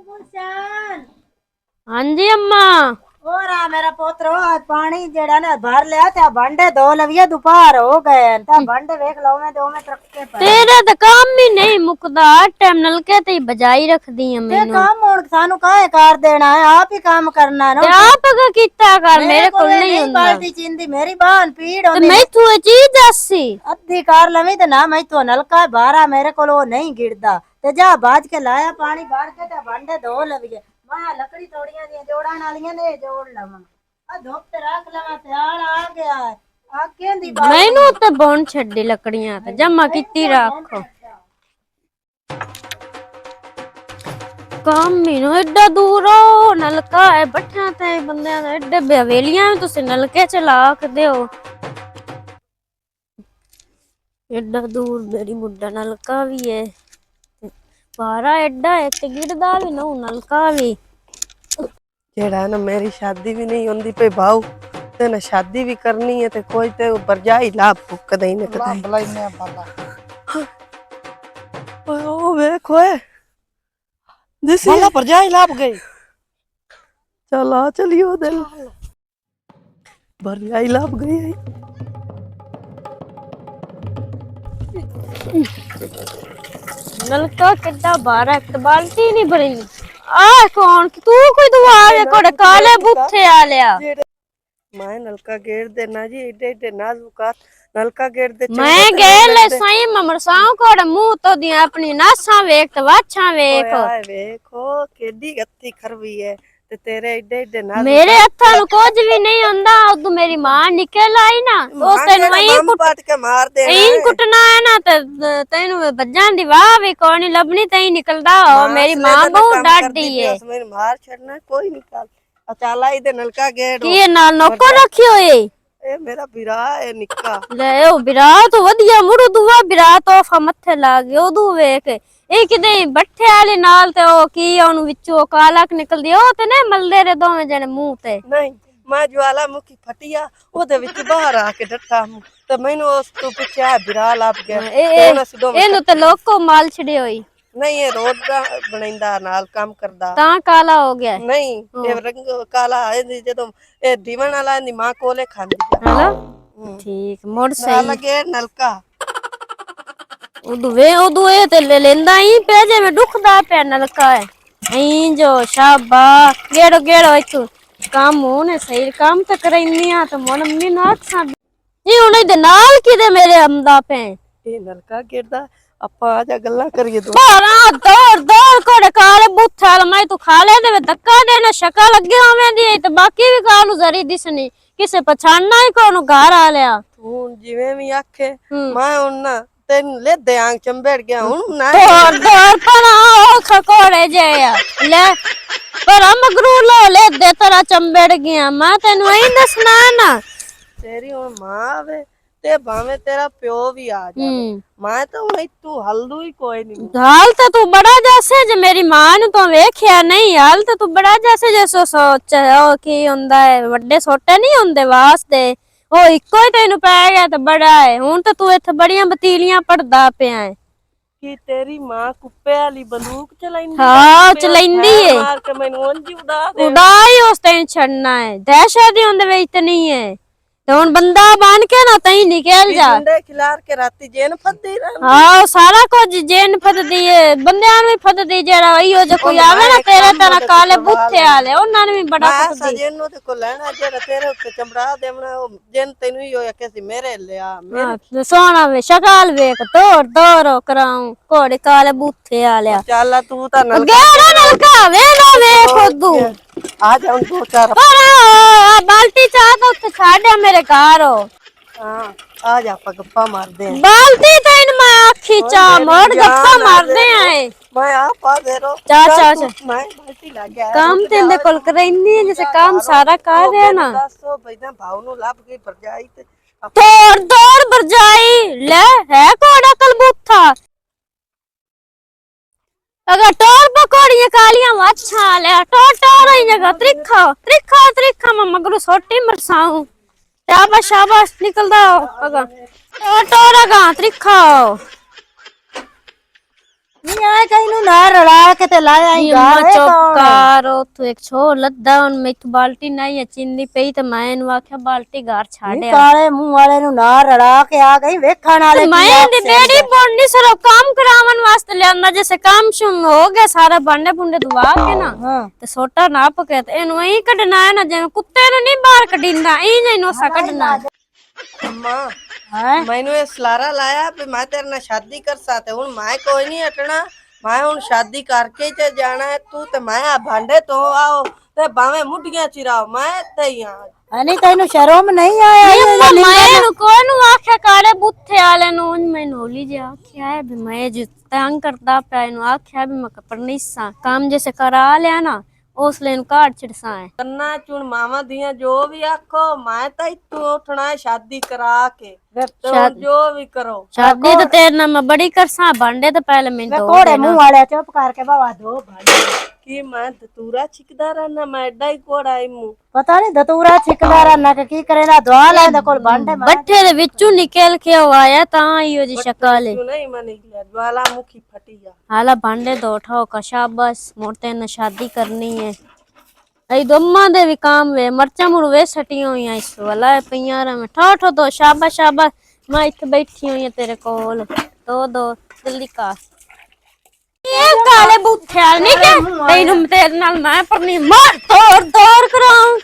गुलशन। हाँ जी अम्मा। और मेरा पोत्र पानी जेड़ा ना भर लिया ते भांडे धो लविया दोपहर हो गए ता भांडे देख लो मैं दो में रख के पड़े तेरा तो काम भी नहीं मुकदा टाइम नलके ते बजाई रख दी है ते मैनू काम और सानू काहे कर देना है आप ही काम करना है ते ना आप का कीता कर मेरे मेरे को कोल नहीं नहीं हुंदा बाल्टी चिंदी मेरी बान पीड़ ते होंदी मैं तू चीज दसी अद्धी कार लवी ते ना मैं तो नलका बारा मेरे को वो नहीं गिरदा ते जा बाज के लाया पानी भर के ते भांडे धो लविए मैं लकड़ी तोड़ियां दी जोड़न वालियां ने जोड़ लवा आ धोप ते रख लवा सियाल आ गया है आ केंदी बाल्टी मैनू ते बोन छड्डी लकड़ियां ते जमा कीती रख काम ही नो एडा दूर हो नलका है बैठा ते बंदे एडे बेवेलियां में तुसी नलके चला के दियो एडा दूर मेरी मुड्डा नलका भी है पारा एडा है ते गिरदा भी नो नलका भी जेड़ा ना मेरी शादी भी नहीं होंदी पे भाऊ ते ना शादी भी करनी है ते कोई ते बरजाई लाभ भुक दई ने कदाई भला इन्ने भला ओ वेख ओए दिसी भला भरजाई लाभ गई चला चलियो दिल बरजाई लाभ गई है नलका किड्डा बारा एक बाल्टी नहीं भरी आ कौन तू कोई दुआ है कोड़े काले बुथे आ लिया मैं नलका गेर देना जी एडे एडे नाजुका नलका गेर दे मैं गेल सही ममरसाओ कोड़े मुंह तो दिया अपनी नासा वेख ते वाछा वेख ओए देखो केडी गत्ती खरवी है ते तेरे एडे एडे नाजुका मेरे हत्था नु कुछ भी नहीं हुंदा उदू मेरी मां निकल आई ना तो तेन वही पाट के मार देना है कुटना है ना ते तेनु बज्जां दी वाह भी कोनी लबनी तई निकलदा हो मेरी मां बहुत डांटदी है मेरे मार छड़ना कोई निकाल अचाला इधर नलका गेड़ की नाल नौकर रखियो है ए मेरा बिरा है निक्का ले ओ बिरा तो वधिया मुड़ू दुआ बिरा तोहफा मथे ला गयो दू वेख ए किदे बट्ठे वाले नाल ते ओ की ओनु विचो कालक निकलदी ओ ते ने मलदे रे दोवें जने मुंह ते नहीं मैं ज्वालामुखी फटिया ओदे विच बाहर आके डटा हूं ते मैनू उस तो पीछे बिरा लाभ गया एनु ते लोको माल छड़े होई नहीं ये रोड दा बनाइंदा नाल काम करदा ता काला हो गया नहीं ये रंग काला है जदों ए दीवन वाला दी मां कोले खांदी हेलो ठीक मोड़ सही लगे नलका उदू ए ते ले लेंदा ही पे जे में दुखदा पे नलका है आई जो शाबा गेड़ो गेड़ो एक काम होने सही काम तो करैनी आ तो मन मम्मी ना अच्छा जी उन्हें दे नाल किदे मेरे हमदा पे ए नलका गेड़दा अपा आजा गल्ला करिए दो बारा दौड़ दौड़ कोड़े काले बुथल मैं तू खा ले दे धक्का देना शक्ल लगे हमें दी ते बाकी भी कालू जरी दिसनी किसे पछाणना ही कोनु घर आ लिया तू जिवें भी आखे मैं उन्ना तेन ले दे आंग चंबेड़ गया हूं ना दौड़ दौड़ पर ओ खकोड़े जे ले पर हम गरू ले दे तेरा चंबेड़ गया मैं तेनु ही दसना ना तेरी हुन मां आवे ते भावे तेरा प्यो भी आ जावे मैं तो हुन तू हल्दू ही कोई नहीं हाल तो तू बड़ा जैसे जे मेरी मां नु तो वेख्या नहीं हाल तो तू बड़ा जैसे जैसो सोच ओ की हुंदा है वड्डे छोटे नहीं हुंदे वास्ते ओ इको ही तेनु पै गया ते बड़ा है हुन तो तू इथे बड़ियां बतीलियां पड़दा पिया है कि तेरी मां कुप्पे वाली बंदूक चलाइंदी हां चलाइंदी है मार के मैनू उंजी उड़ा दे उड़ाई उस तेन छड़ना है दहशत ही उंदे विच ते नहीं है तो हुन बंदा बन के ना तई निकल जा गुंडे खिलार के राती जेन फद्दी रह हां सारा कुछ जेन फददी है बंदियां नु फददी जेड़ा इयो जो कोई आवे ना तेरे तरह काले बुथे वाले उन्हां नु भी बड़ा फददी जेन नु ते को लेना जेड़ा तेरे उत्ते चमड़ा देवना जेन तैनू ही होया कैसी मेरे लिया हां सोना वे शक्ल वेख तोड़ तोड़ कराऊं कोड़े काले बुथे वाले चल तू ता नलका वे ना वे खुदू आ जा उन दो चार बाल्टी चाह तो छाड़े मेरे घर हो हां आ जा गप्पा मार दे बाल्टी तो इन मैं आखी चा मोड़ गप्पा मार दे आए मैं आ पा दे रो चा चा चा मैं बाल्टी ला गया काम तेंदे कोल करैनी जैसे काम सारा कर रहे हैं ना 10 बजना भाव नु लाभ गई बरजाई ते तोड़ तोड़ बरजाई ले है कोड़ा कलबूथा अगर टोर पकोड़ियां कालियां अच्छा ले टोर टोर ही जगह त्रिखा त्रिखा त्रिखा मैं मगरू सोटी मरसाऊं शाबाश शाबाश निकलदा अगर टोर टोर अगा त्रिखा ਨਹੀਂ ਆਏ ਕਈ ਨੂੰ ਨਾ ਰਲਾ ਕੇ ਤੇ ਲਾਇਆ ਹੀ मा ਗਾਲ चुप कर तू एक छोर लद्दा उन मैं तू बाल्टी नहीं है चिंदी पई ते मैं नु आख्या बाल्टी घर छाड़े ਕਾਲੇ ਮੂੰਹ ਵਾਲੇ ਨੂੰ ਨਾ ਰਲਾ ਕੇ ਆ ਗਈ ਵੇਖਣ ਵਾਲੇ ਕੀ मैं दी ਆਖਦੇ डेडी बोंडी सरो काम करावन वास्ते लेंदा जैसे काम शुम हो गया सारा भांडे भुंडे धुआ के ना ਹਾਂ ते सोटा नाप के ते एनु ही कढना है ना जिवें कुत्ते नु नहीं बाहर कढिंदा ई नहीं नोसा कढना अम्मा ਹੈ मैनू ये सलारा लाया भी मैं तेरे नाल शादी कर साते हुन मैं कोई नहीं हटना मैं हुन शादी करके ही ते जाना है तू ते मैं आ भांडे तो आओ ते बावे मुठियां चिराओ मैं ते यहाँ ਅਨੀ ਤੈਨੂੰ ਸ਼ਰਮ ਨਹੀਂ ਆਇਆ मैं नु कोनु आख्या काले बुत्थे वाले नु मैनू होली जे आख्या है भी मैं जो तंग करदा पे नु आख्या भी मैं कपड़ नहीं सा काम जैसे करा लिया ना उसले नु काट छिड़सा है करना चुन मामा दियां जो भी आखो मैं तो इतू उठना है शादी करा के तो जो भी करो शादी तो तेरे ना मैं बड़ी करसा भांडे तो पहले मैं ਵੇ तो ਕੋੜੇ ਮੂੰਹ ਵਾਲੇ ਚੁੱਪ ਕਰਕੇ ਬਾਵਾ ਦੋ ਭਾਂਡੇ कि मैं धतूरा छिकदा रहना मैं एडा ही कोड़ा आई मुंह ਪਤਾ ਨਹੀਂ ਦਤੂਰਾ ਛਿਕਦਾ ਰਹਿਣਾ ਕਿ ਕੀ ਕਰੇਗਾ ਦਵਾ ਲੈਂਦਾ ਕੋਲ ਭਾਂਡੇ ਮਾਰ बट्ठे दे विचू निकल के वो आया ता यो जी शक्ल है तू नहीं मन निकला ज्वालामुखी फटी जा हाला भांडे दो उठाओ का शाबाश मोटे ने शादी करनी है आई दोमा दे भी काम वे मरचा मुड़ वे सटी हुई हैं इस वाला पियारा में ठो ठो दो शाबाश शाबाश मैं इथे बैठी हुई है तेरे कोल दो जल्दी का ये काले बुत्थे नहीं के तेनु तेरे नाल मैं पर नहीं मार तोड़ कराऊं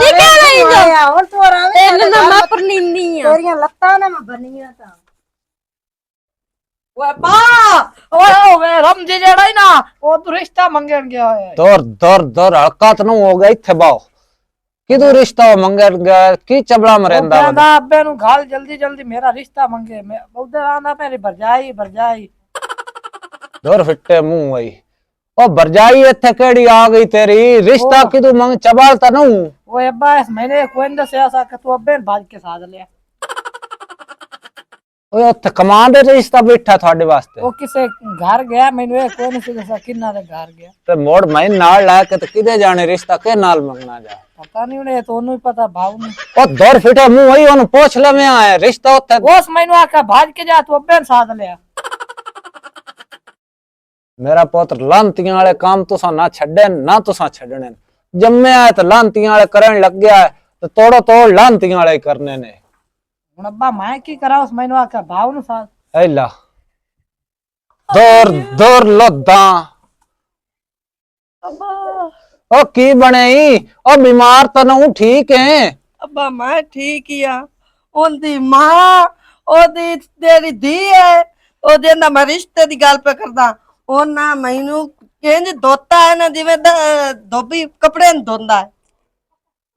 निकल नहीं जो ਆਇਆ ਹੁਣ ਤੂੰ ਆਰਾਮ तेरे नाल मैं पर नहीं है ਤੇਰੀਆਂ ਲੱਤਾਂ ਨਾ ਮੈਂ ਬੰਨੀਆਂ ਤਾਂ ओए बा ओए वे रमजी जेड़ा ही ना वो तो रिश्ता मंगन गया है दौर हड़का तो नहीं हो गया इत्थे बाओ किदू रिश्ता मंगन गया की चबड़ा में रहंदा कहंदा अब्बे नु घाल जल्दी मेरा रिश्ता मंगे मैं उधर आंदा मेरी भरजाई दौर फिट्टे मुंह वही ओ भरजाई इत्थे केड़ी आ गई तेरी रिश्ता किदू मंग चबाल तो नहीं ओए अब्बा इस महीने कोई न से ऐसा कि तू अब्बे भाज के साथ ले ओए उत्थे कमांड रिश्ता बैठा थाडे वास्ते वो किसे घर गया मैंने कोई न से किन्ना दे घर गया ते मोड़ मैं नाल ला के ते किदे जाने रिश्ता के नाल मंगना जा पता नहीं उन्हें तो ओनु ही पता भाव नहीं ओ दौर फिटे मुंह वही ओनु पूछ ले मैं आया रिश्ता उत्थे उस महीने आका भाज के जा तू अब्बे साथ ले मेरा पुत्र लांतियां वाले काम तुसा ना छड्डे ना तुसा छड्डने जम्मे आए तो लांतियां वाले करन लग गया है तो तोड़ो तोड़ लांतियां वाले करने ने हुन अब्बा मैं की करा उस महीने आका भाव न साथ ऐला दौर लोदा अब्बा ओ की बने ओ बीमार तो नहीं ठीक है अब्बा मैं ठीक ही आ ओंदी मां ओदी तेरी धी है ओदे ना मैं रिश्ते दी गल पे करदा ओ ना मैनू इंज धोता है ना जिवें धोबी कपड़े न धोंदा है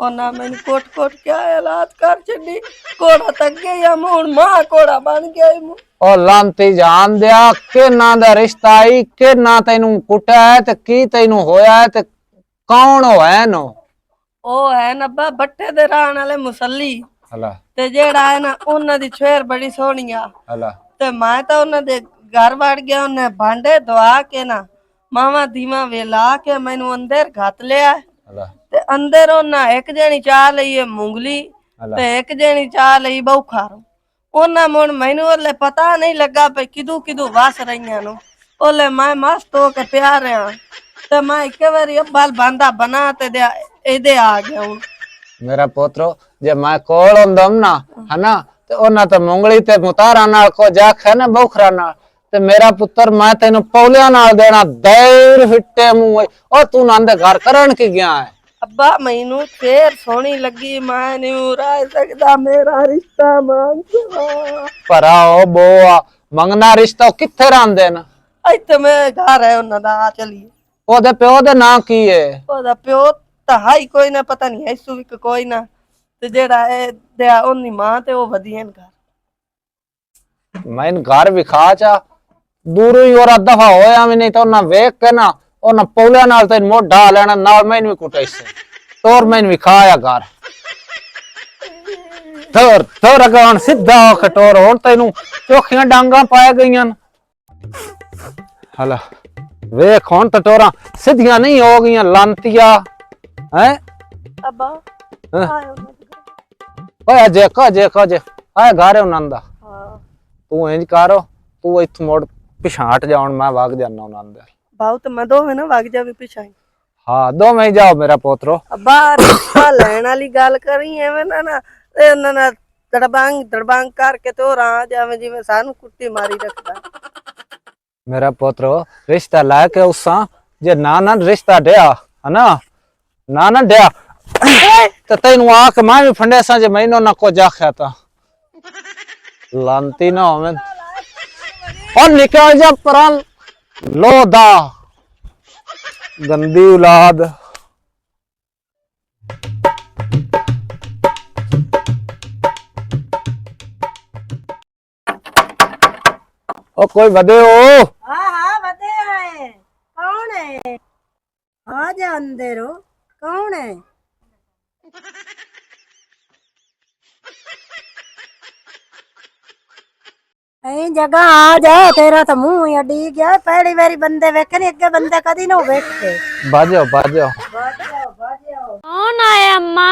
ओ ना मैनू कोट क्या हालात कर छड़ी कोड़ा तक गया मुंह मां कोड़ा बन गया मुंह ओ लांती जान दिया के ना दा रिश्ता आई के ना तेनू कुटा है ते की तेनू होया है ते कौन होया नो ओ है ना अब्बा बट्टे दे रहन वाले मुसल्ली हला ते जेड़ा है ना उन्हां दी छेर बड़ी सोहनी आ हला ते मैं तो उन्हां दे घर वड़ गया उन्हें भांडे धोआ के ना मावा धीमा वेला के मैनू अंदर घत लिया हला ते अंदर उन्हां एक जणी चाह लई है मूंगली ते एक जणी चाह लई बौखारो उन्हां मुड़ मैनू ओले पता नहीं लगा पे किदू वस रहीआं नु ओले मैं मस्त हो के प्या रहा ते मैं एक बारी अब्बल बांदा बना ते इदे आ गया हूं मेरा पोत्रो जे मैं कोल होंदम ना है ना ते ओना ते मुंगली ते मुतारा नाल को जाखे ना बौखरा नाल ते मेरा पुत्र मैं तेनु पौलिया नाल देना देर फिट्टे मुंह ओ तू नांदे घर करन की गया है अब्बा मैनू फिर सोहनी लगी मैं नहीं रह सकदा मेरा रिश्ता मांग भरा ओ बोआ मंगना रिश्ता किथे रहंदे न इत्थे मैं घर है उन्हां दा चलिए ओदे प्यो दे नां की है ओदा प्यो ਤਾਂ ਹਾਈ ਕੋਈ ਨਾ ਪਤਾ ਨਹੀਂ ਐ ਸੁਵਿਕ ਕੋਈ ਨਾ ਤੇ ਜਿਹੜਾ ਇਹ ਦਿਆ ਉਹਦੀ ਮਾਂ ਤੇ ਉਹ ਵਧੀਆਂ ਘਰ मैं घर विखा चा दूर ही और दफा होया भी नहीं तो ना वेख के ना और ना पौलिया नाल ते मोढा लेना नाल मैन भी कुटे से तोर मैन विखाया घर तोर अगन सीधा खटोर और तेनू चोखियां डांगा पाए गईयां हला वेख हुन टटोरा सीधियां नहीं हो गईयां लांतिया हैं अब्बा आयो ओए अजे आए घर उन्हां दा हां तू इंज करो तू इत्थों मोड़ पिछा हट जाओ मैं भाग जाना हूं अंदर। बहुत मदो है ना वग जावे पिछाई। हाँ 2 में ही जाओ मेरा पोतरो। अब्बा रिश्ता लैण वाली गल करी एवें ना ते उन्हां ना दड़बांग करके तो आ जावे जिवें सानू कुत्ती मारी रखदा। मेरा पोतरो रिश्ता लाके उसा जे ना रिश्ता दिया है ना दिया तो तेन आख मैं भी फंडेसा जे महीनों ना को जाख्या था लानती ना हो और निकल जा परान लोदा गंदी औलाद। ओ कोई बदे हो? हाँ हाँ बते हैं। कौन है? आ जा अंदर हो। कौन है? ऐ जगह आ जा, तेरा तो मुंह ही अड़ी गया। पहली बारी बंदे वेखे नहीं, अगे बंदे कदी ना वेखे। बाजो बाजो। बाजो। कौन आया अम्मा?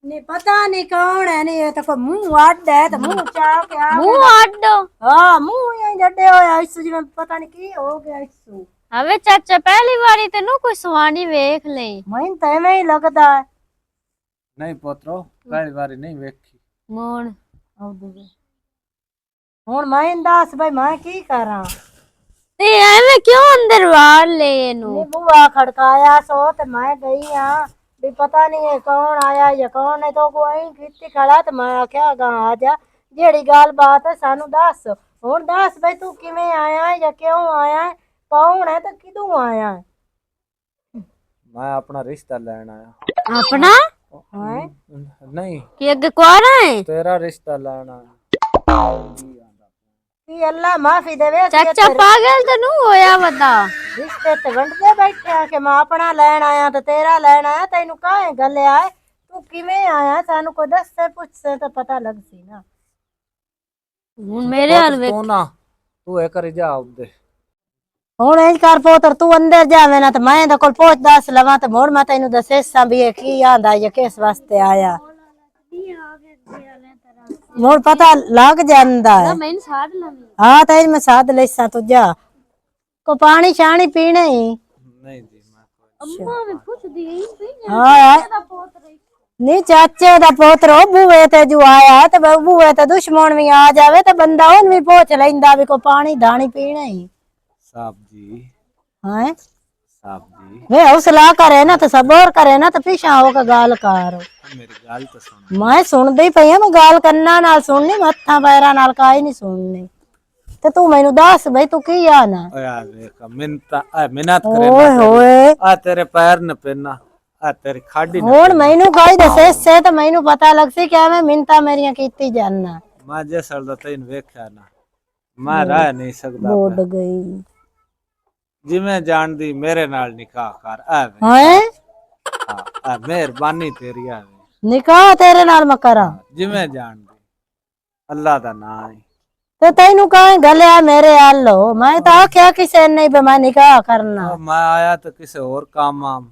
नहीं पता नहीं कौन है, नहीं ये तो कोई मुंह अड्ड है, तो मुंह चाह के आ मुंह गया। आडो। हाँ मुंह यही जड्डे होया इस जी में पता नहीं की हो गया इसू। हवे चाचा पहली बारी तेनू कोई सवानी वेख ले। मैं तो एवें ही लगदा है। नहीं पोतरो पहली बारी नहीं वेखी। मोन हुन मैं दस भाई मैं की करा? ते एवें क्यों अंदर वाड़ ले एनू? नहीं बुआ खड़काया सो ते मैं गई हां भी पता नहीं है कौन आया या कौन है, तो कोई कित्ती खड़ा ते मैं आख्या गा आ जा जेड़ी गल बात है सानू दस। हुन दस भाई तू किवें आया है या क्यों आया है, कौन है ते किदों आया है? मैं अपना रिश्ता लेना आया। अपना? हैं नहीं कि अगे कुआरा है? तेरा रिश्ता लेना आया। कि अल्लाह माफी देवे। चाचा पागल तो नू होया बता। रिश्ते ते वंडदे बैठे आ कि मैं अपना लैन आया ते तेरा लैन आया। तैनू काहे गल्ले आए? तू किवें आया सानू को दस से पुछ से तो पता लग सी ना। मेरे हाल तू ना तू एक कर जा उदे। हुन इंज कर पोतर तू अंदर जावे ना ते मैं दा कोल पहुंच दस लवां ते मोड़ मैं तैनू दसेसा भी ये की आंदा या किस वास्ते आया। मोड़ पता लग जांदा है। मैंने साथ लवी। हाँ तेज मैं साध लेसा तू जा को पानी शानी पीने ही। नहीं जी मैं अम्मा मैं पूछ दी हाँ यार नहीं चाचे दा पोतरो बुए ते जो आया ते बुए ते दुश्मन भी आ जावे ते बंदा उन भी पूछ लैंदा भी को पानी धानी पीने ही। साहब जी हैं साहब जी वे हौसला करे ना तो सबर करे ना तो पीछा होकर गाल कर। मेरी गाल तो सुन। मैं सुनदी पई मैं गाल कन्ना नाल सुननी मत्था पैरा नाल काई नहीं सुननी। ते तू मैनू दस भाई तू की आना? ओ यार देख मिन्नत करे ओए होए आ तेरे पैर न पेना आ तेरी खाड़ी न हुन मैनू काई दसे से ते मैनू पता लग सी क्या मैं मिन्नता मेरियां कीती जाना। मैं जे सलदा तैन वेख्या ना मैं रह नहीं सकदा बोड गई जिवें जान दी मेरे नाल निकाह कर आवे। हैं हां मेहरबानी तेरी आवे निकाह तेरे नाल मैं करा जिवें जान दी अल्लाह दा नाम है। ते तैनू काहे गले मेरे आलो मैं तो आख्या किसे नहीं बे मैं निकाह करना। मैं आया तो किसी और काम आम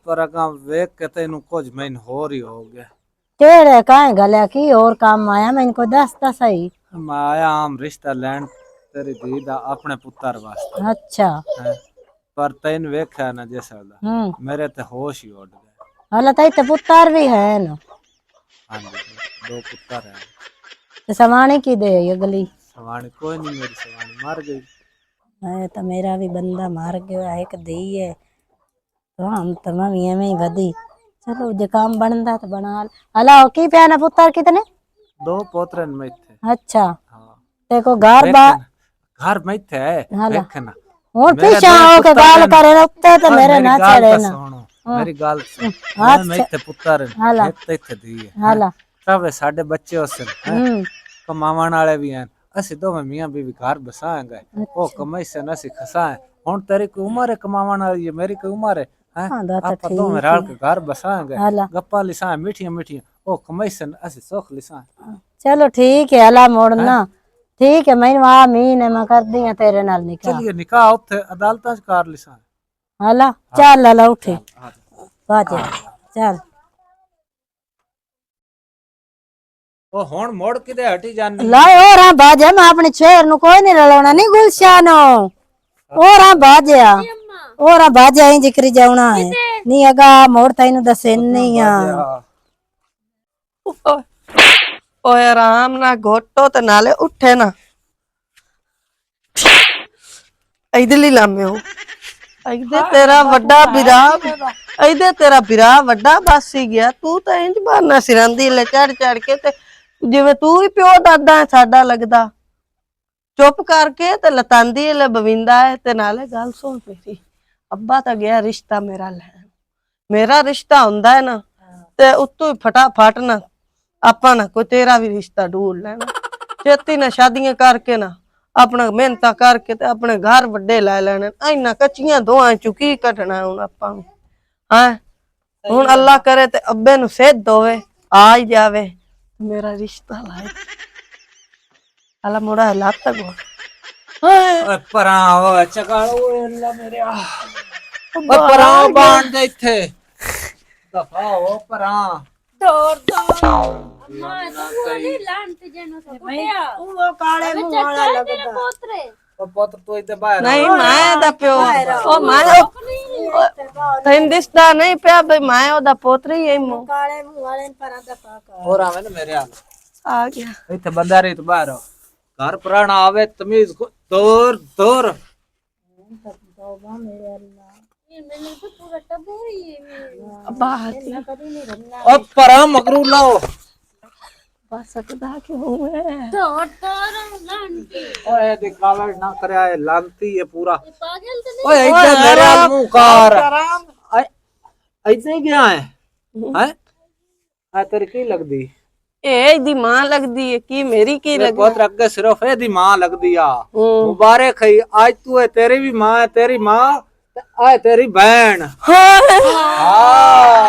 पर अगा वेख के तेन कुछ महीने होर ही हो गया। केड़े काहे गले की और काम आया मैं इनको दस ता सही। मैं आया आम रिश्ता लैन तेरी धी दा अपने पुत्र वास्ते। अच्छा हैं? पर तेन वेख्या ना जैसा मेरे ते होश ही उड़ गए। हला तई ते पुत्र भी है ना? हाँ जी 2 पुत्र है। ते सवाणी की दे अगली? सवाणी कोई नहीं मेरी सवाणी मर गई। है तो मेरा भी बंदा मार गया एक दी है तो हम तो मैं में ही वधी। चलो जो काम बनता तो बना हला की प्याना पुत्र कितने? 2 पोत्र में थे। अच्छा हाँ देखो घर बा घर में थे हला देखना हुन पीछा हो के गाल करे रखते तो मेरे ना चढ़े ना। मेरी गाल सुन अच्छा मैं थे पुत्र हला एक थे दी हला तब साडे बच्चे उसन कमावन वाले भी हैं असि दो में मियां बीवी घर बसाएंगे ओ कमाई से नसी खसाए। हुन तेरी की उम्र है कमावन वाली है मेरी की उम्र है हाँ दा तो आप दो में ठीक रल के घर बसाएंगे हला गप्पा लिसाए मीठियां मीठियां ओ कमाई से असि सुख लिसाए। चलो ठीक है हला मोड़ना ठीक है मैं वहां मीन है मैं कर दी तेरे नाल निकाह। चलिए निकाह उथे अदालतां च कर लिसाए। हला चल हला उठे बाजे चल। ਉਹ ਹੁਣ ਮੋੜ ਕਿਤੇ ਹਟੀ ਜਾਨੀ ਲਾਏ ਹੋਰਾਂ ਬਾਜੇ ਮੈਂ ਆਪਣੇ ਸ਼ੇਰ ਨੂੰ ਕੋਈ ਨਹੀਂ ਰਲਾਉਣਾ ਨਹੀਂ ਗੁਲਸ਼ਨ ਹੋਰਾਂ ਬਾਜਿਆ ਹੋਰਾਂ ਬਾਜਿਆ ਇੰਜ ਕਰੀ ਜਾਉਣਾ ਹੈ ਨਹੀਂ ਅਗਾ ਮੋੜ ਤੈਨੂੰ ਦੱਸੇ ਨਹੀਂ ਆ ਓਏ ਆਰਾਮ ਨਾਲ ਘੋਟੋ ਤੇ ਨਾਲੇ ਉੱਠੇ ਨਾ ਇਧਰਲੀ ਲਾਮਿਓ ਇਧਰ ਤੇਰਾ ਵੱਡਾ ਬਿਰਾ ਇਧਰ ਤੇਰਾ ਬਿਰਾ ਵੱਡਾ ਬਾਸੀ ਗਿਆ ਤੂੰ ਤਾਂ ਇੰਜ ਬਹਾਨਾ ਸਿਰੰਦੀ ਲੈ ਚੜ ਚੜ ਕੇ ਤੇ ਜਿਵੇਂ ਤੂੰ ਹੀ ਪਿਓ ਦਾਦਾ ਹੈ ਸਾਡਾ ਲੱਗਦਾ ਚੁੱਪ ਕਰਕੇ ਤੇ ਲਤਾਂਦੀ ਲੈ ਬਵਿੰਦਾ ਹੈ ਤੇ ਨਾਲੇ ਗੱਲ ਸੁਣ ਮੇਰੀ ਅੱਬਾ ਤਾਂ ਗਿਆ ਰਿਸ਼ਤਾ ਮੇਰਾ ਲੈਣ ਮੇਰਾ ਰਿਸ਼ਤਾ ਹੁੰਦਾ ਹੈ ਨਾ ਤੇ ਉੱਤੋਂ ਹੀ ਫਟਾਫਟ ਨਾ ਆਪਾਂ ਨਾ ਕੋਈ ਤੇਰਾ ਵੀ ਰਿਸ਼ਤਾ ਢੂੰਢ ਲੈਣਾ ਛੇਤੀ ਨਾ ਸ਼ਾਦੀਆਂ ਕਰਕੇ ਨਾ ਆਪਣਾ ਮਿਹਨਤਾਂ ਕਰਕੇ ਤੇ ਆਪਣੇ ਘਰ ਵੱਡੇ ਲੈ ਲੈਣੇ ਇੰਨਾ ਕੱਚੀਆਂ ਦੋਹਾਂ ਚੁਕੀ ਕੱਟਣਾ ਹੁਣ ਆਪਾਂ ਨੂੰ ਹਾਂ ਹੁਣ ਅੱਲਾ ਕਰੇ ਤੇ ਅੱਬੇ ਨੂੰ ਸਿੱਧ ਹੋਵੇ ਆ ਹੀ ਜਾਵੇ ਮੇਰਾ ਰਿਸ਼ਤਾ ਲਾਏ ਅਲਾ ਮੋੜਾ ਲੱਤ ਗੋ ਓਏ ਪਰਾਂ ਓਏ ਚਕਾਲ ਓਏ ਅੱਲਾ ਮੇਰੇ ਆ ਓਏ ਪਰਾਂ ਬਾਣ ਦੇ ਇੱਥੇ ਦਫਾ ਹੋ ਪਰਾਂ ਦੌੜ ਅੰਮਾ ਤੂੰ ਨਹੀਂ ਲਾਂਟ ਜਨੋ ਸਭ ਕੁੱਟਿਆ ਉਹ ਕਾਲੇ ਮੂੰਹ ਵਾਲਾ ਤੇਰੇ ਲੱਗਦਾ ਪੋਤਰੇ ਉਹ ਪੁੱਤ ਤੂੰ ਇੱਥੇ ਬਾਹਰ ਨਹੀਂ ਮੈਂ ਦਾ ਪਿਓ ਉਹ ਮੈਂ ਤੈਨੂੰ ਦਿਸਦਾ ਨਹੀਂ ਪਿਆ ਬਈ ਮੈਂ ਉਹਦਾ ਪੋਤਰੀ ਐ ਮੂੰਹ ਕਾਲੇ ਮੂੰਹ ਵਾਲੇ ਨੂੰ ਪਰਾਂ ਦਾ ਪਾਕਾ ਹੋਰ ਆਵੇਂ ਨਾ ਮੇਰੇ ਹਾਲ ਆ ਗਿਆ ਇੱਥੇ ਬੰਦਾ ਰੇ ਤੂੰ ਬਾਹਰ ਘਰ ਪੁਰਾਣਾ ਆਵੇ ਤਮੀਜ਼ ਦੂਰ ਦੂਰ ਮੈਨੂੰ ਤਾਂ ਪੂਰਾ ਟੱਬੂ ਹੀ ਬਾਹਰ ਓ ਪਰਾਂ ਮਗਰੂ ਲਾਓ ਬਸ ਸਕਦਾ ਕਿਉਂ ਹੈ ਦੌੜ ਲਾਂਟ ਓਏ ਦਿਖਾਵੇ ਨਾ ਕਰਿਆ ਇਹ ਲਾਂਤੀ ਹੈ ਪੂਰਾ ਪਾਗਲ ਤੇ ਨਹੀਂ ਓਏ ਇੱਥੇ ਮੇਰੇ ਮੂੰਹ ਕਾਰ ਇੱਥੇ ਹੀ ਗਿਆ ਹੈ ਹੈ ਆ ਤੇਰੀ ਕੀ ਲੱਗਦੀ ਇਹ ਇਹਦੀ ਮਾਂ ਲੱਗਦੀ ਹੈ ਕੀ ਮੇਰੀ ਕੀ ਮੇਰੇ ਲੱਗਦੀ ਪੁੱਤਰ ਅੱਗੇ ਸਿਰਫ ਇਹਦੀ ਮਾਂ ਲੱਗਦੀ ਆ ਮੁਬਾਰਕ ਹੈ ਅੱਜ ਤੂੰ ਹੈ ਤੇਰੀ ਵੀ ਮਾਂ ਹੈ ਤੇਰੀ ਮਾਂ ਤੇ ਆ ਤੇਰੀ ਭੈਣ ਹਾਂ ਹਾਂ